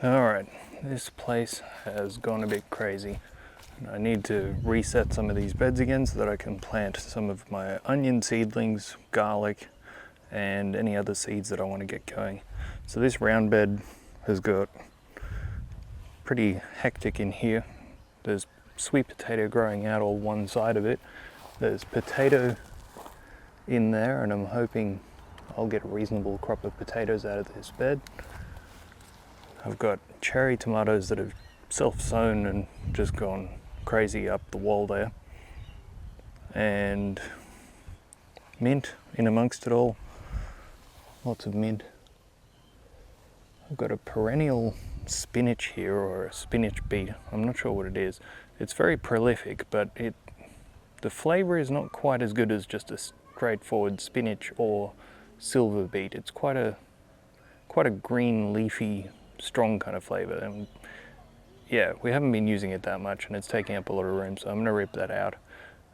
Alright, this place has gone a bit crazy. I need to reset some of these beds again so that I can plant some of my onion seedlings, garlic, and any other seeds that I want to get going. So this round bed has got pretty hectic in here. There's sweet potato growing out all one side of it. There's potato in there, and I'm hoping I'll get a reasonable crop of potatoes out of this bed. I've got cherry tomatoes that have self-sown and just gone crazy up the wall there. And mint in amongst it all. Lots of mint. I've got a perennial spinach here, or a spinach beet. I'm not sure what it is. It's very prolific, but the flavour is not quite as good as just a straightforward spinach or silver beet. It's quite a green, leafy, strong kind of flavour. And yeah, we haven't been using it that much, and it's taking up a lot of room, so I'm going to rip that out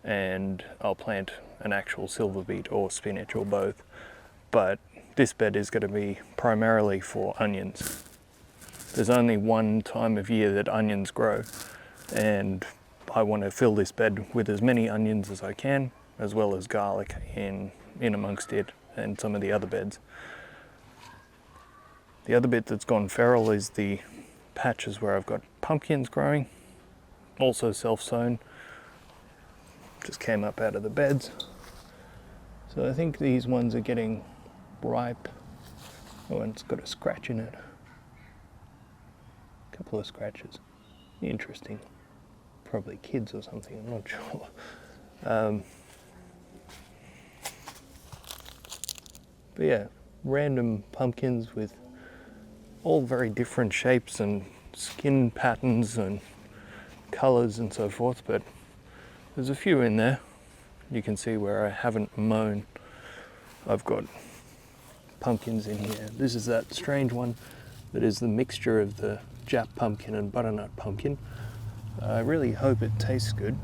and I'll plant an actual silver beet or spinach or both. But this bed is going to be primarily for onions. There's only one time of year that onions grow, and I want to fill this bed with as many onions as I can, as well as garlic in amongst it and some of the other beds. The other bit that's gone feral is the patches where I've got pumpkins growing, also self-sown, just came up out of the beds. So I think these ones are getting ripe. Oh, and it's got a scratch in it. A couple of scratches. Interesting. Probably kids or something, I'm not sure. But yeah, random pumpkins with all very different shapes and skin patterns and colours and so forth, but there's a few in there. You can see where I haven't mown. I've got pumpkins in here. This is that strange one that is the mixture of the Jap pumpkin and butternut pumpkin. I really hope it tastes good.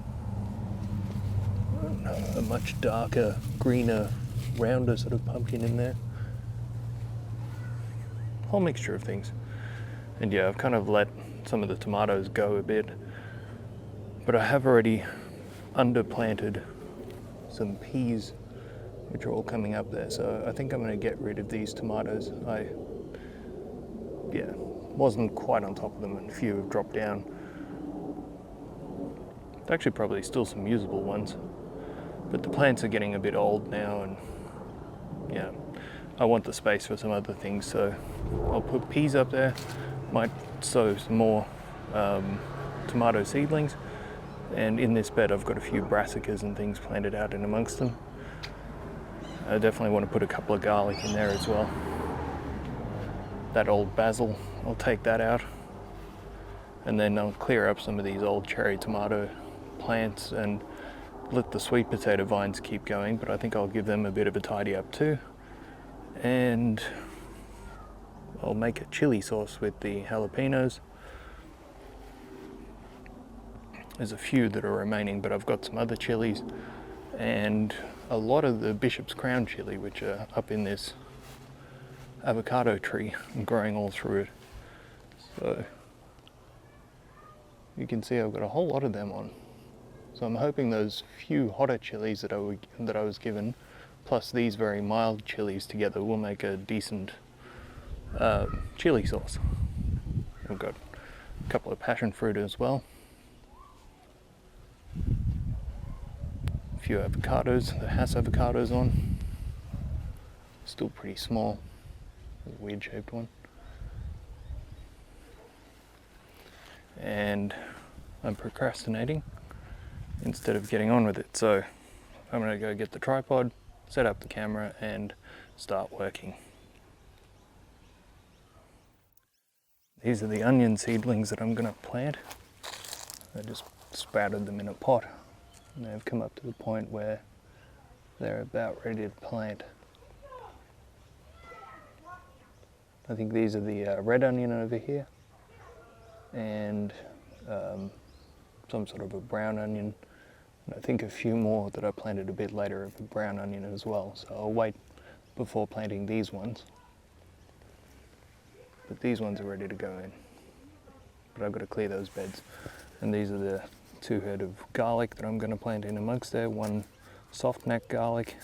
A much darker, greener, rounder sort of pumpkin in there. Whole mixture of things. And yeah, I've kind of let some of the tomatoes go a bit, but I have already underplanted some peas, which are all coming up there. So I think I'm going to get rid of these tomatoes. I wasn't quite on top of them, and a few have dropped down. There's actually probably still some usable ones, but the plants are getting a bit old now, and yeah, I want the space for some other things, so I'll put peas up there. Might sow some more tomato seedlings, and in this bed I've got a few brassicas and things planted out in amongst them. I definitely want to put a couple of garlic in there as well. That old basil, I'll take that out, and then I'll clear up some of these old cherry tomato plants and let the sweet potato vines keep going, but I think I'll give them a bit of a tidy up too. And I'll make a chili sauce with the jalapenos. There's a few that are remaining, but I've got some other chilies and a lot of the Bishop's Crown chili, which are up in this avocado tree and growing all through it. So you can see I've got a whole lot of them on. So I'm hoping those few hotter chilies that I was given, plus these very mild chilies together, will make a decent chili sauce. I've got a couple of passion fruit as well. A few avocados, the Hass avocados on. Still pretty small. A weird shaped one. And I'm procrastinating instead of getting on with it. So I'm going to go get the tripod, set up the camera, and start working. These are the onion seedlings that I'm going to plant. I just sprouted them in a pot, and they've come up to the point where they're about ready to plant. I think these are the red onion over here, and some sort of a brown onion. And I think a few more that I planted a bit later of a brown onion as well. So I'll wait before planting these ones. but these ones are ready to go in. But I've got to clear those beds. And these are the 2 head of garlic that I'm going to plant in amongst there. One soft neck garlic,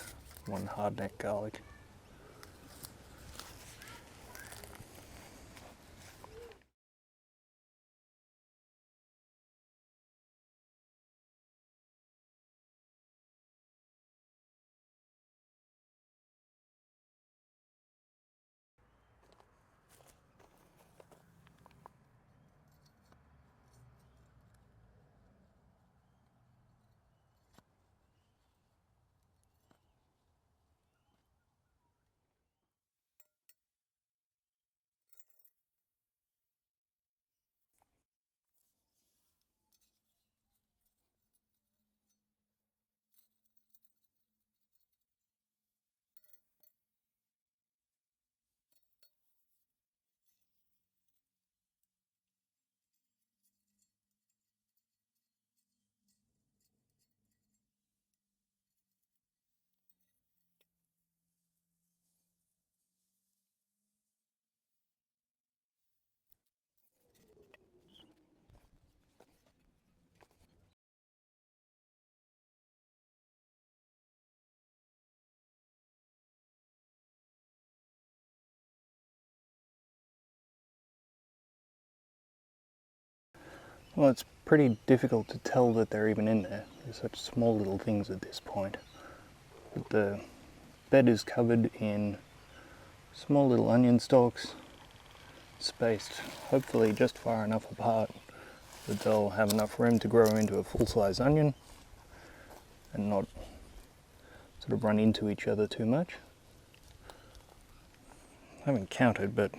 one hard neck garlic. Well, it's pretty difficult to tell that they're even in there. They're such small little things at this point. But the bed is covered in small little onion stalks, spaced hopefully just far enough apart that they'll have enough room to grow into a full-size onion and not sort of run into each other too much. I haven't counted, but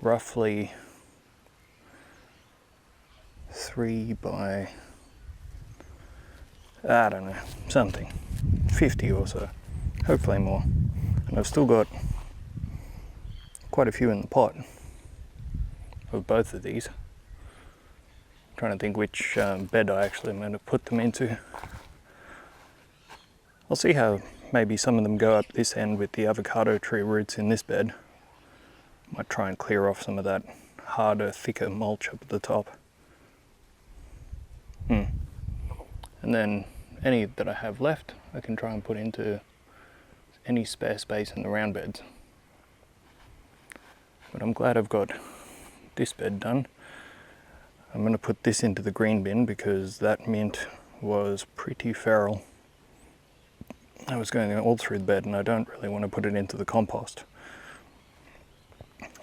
roughly 3 by, I don't know, something, 50 or so, hopefully more. And I've still got quite a few in the pot of both of these. I'm trying to think which bed I actually am going to put them into. I'll see how maybe some of them go up this end with the avocado tree roots in this bed. Might try and clear off some of that harder, thicker mulch up at the top. And then any that I have left, I can try and put into any spare space in the round beds. But I'm glad I've got this bed done. I'm going to put this into the green bin because that mint was pretty feral. I was going all through the bed and I don't really want to put it into the compost.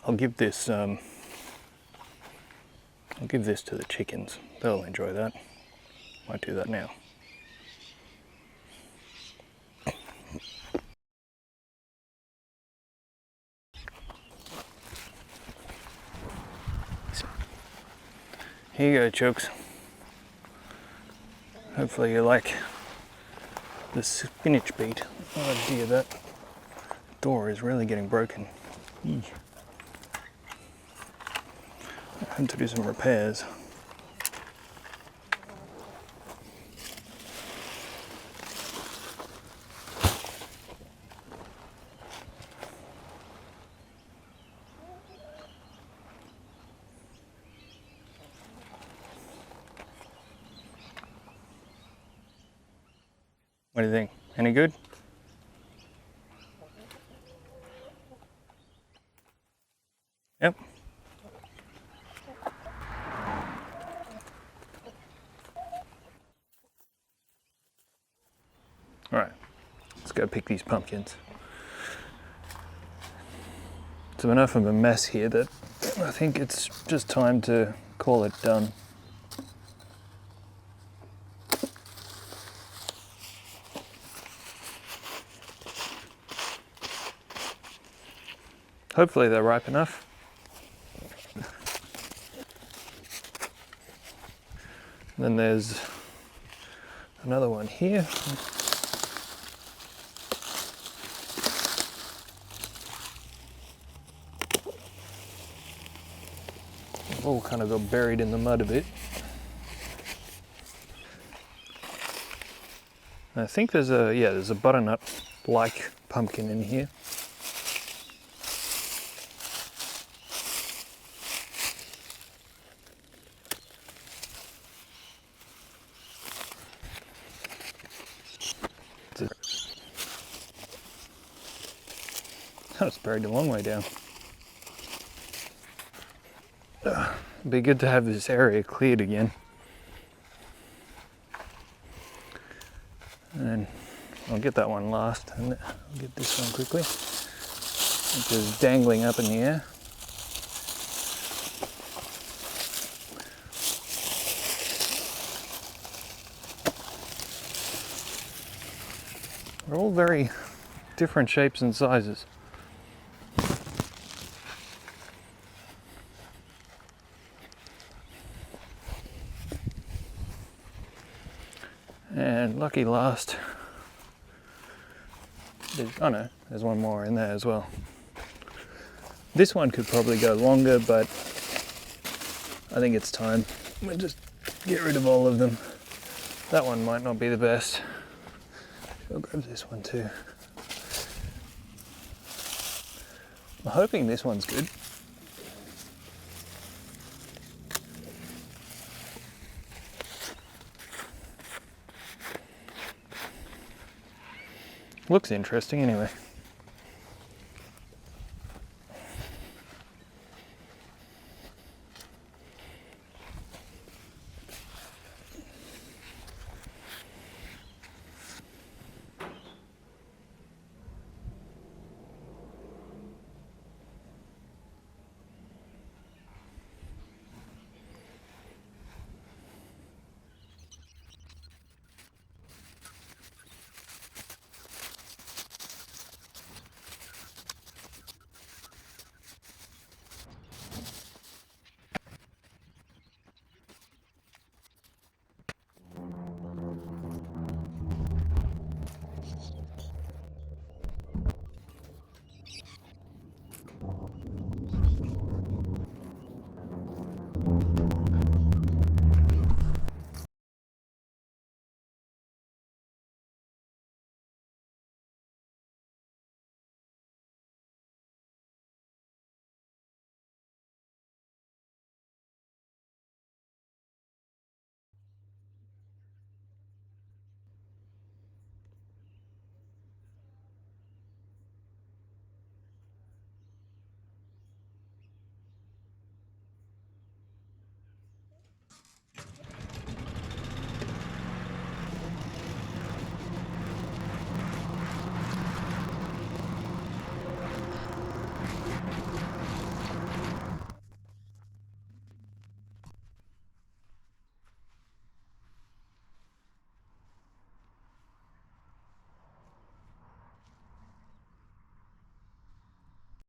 I'll give this to the chickens. They'll enjoy that. Might do that now. Here you go, chooks. Hopefully you like the spinach beet. Oh dear, that door is really getting broken. Eesh. I had to do some repairs. What do you think? Any good? Yep. All right, let's go pick these pumpkins. It's enough of a mess here that I think it's just time to call it done. Hopefully they're ripe enough. Then there's another one here. They've all kind of got buried in the mud a bit. I think there's a butternut-like pumpkin in here. Oh, it's buried a long way down. It'd be good to have this area cleared again. And I'll get that one last, and I'll get this one quickly, which is dangling up in the air. They're all very different shapes and sizes. And lucky last, oh no, there's one more in there as well. This one could probably go longer, but I think it's time. We'll just get rid of all of them. That one might not be the best. I'll grab this one too. I'm hoping this one's good. Looks interesting anyway.